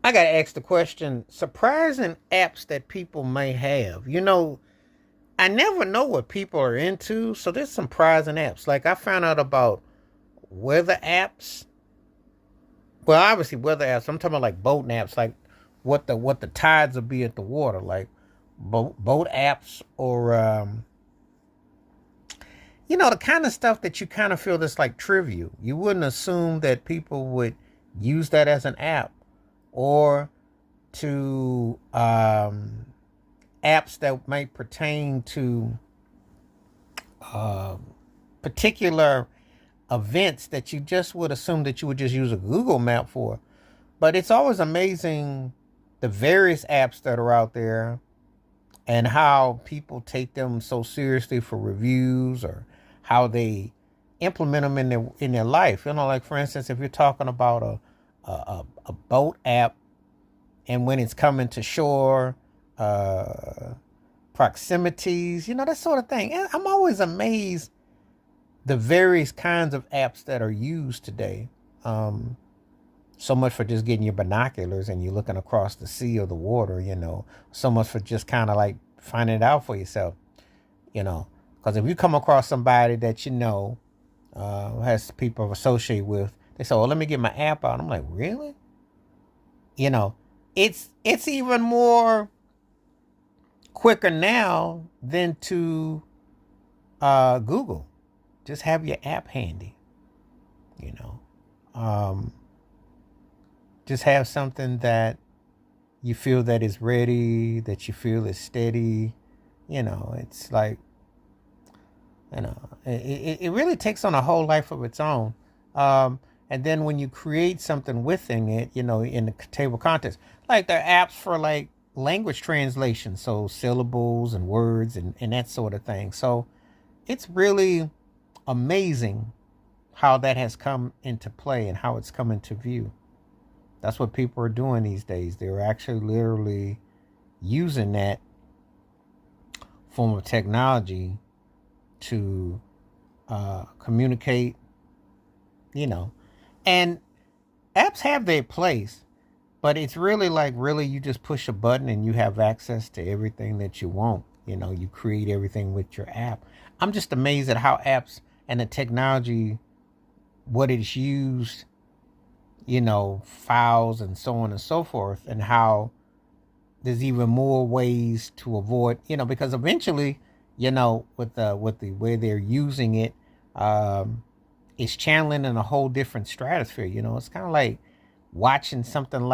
I got to ask the question, surprising apps that people may have. I never know what people are into, so there's some surprising apps. Like I found out about weather apps. Well, obviously weather apps. I'm talking about like boat apps, like what the tides will be at the water, like boat apps, or the kind of stuff that you kind of feel that's like trivial. You wouldn't assume that people would use that as an app, or to apps that might pertain to uh, particular events that you just would assume that you would just use a Google map for. But it's always amazing the various apps that are out there and how people take them so seriously for reviews, or how they implement them in their life. Like for instance, if you're talking about a boat app, and when it's coming to shore, uh, proximities, that sort of thing. And I'm always amazed the various kinds of apps that are used today. So much for just getting your binoculars and you're looking across the sea or the water. So much for just kind of like finding it out for yourself. You know, because if you come across somebody that has people associated with, they say, "Oh, let me get my app out." I'm like, really? You know, it's even more quicker now than to Google. Just have your app handy. You know, um, just have something that you feel that is ready, that you feel is steady. It's like it really takes on a whole life of its own. And then when you create something within it, in the table of contents, like there are apps for like language translation, so syllables and words and that sort of thing. So it's really amazing how that has come into play and how it's come into view. That's what people are doing these days. They're actually literally using that form of technology to communicate, you know. And apps have their place, but it's really like, really, you just push a button and you have access to everything that you want. You create everything with your app. I'm just amazed at how apps and the technology, what it's used, files and so on and so forth, and how there's even more ways to avoid, because eventually, with the way they're using it, um, it's channeling in a whole different stratosphere. It's kind of like watching something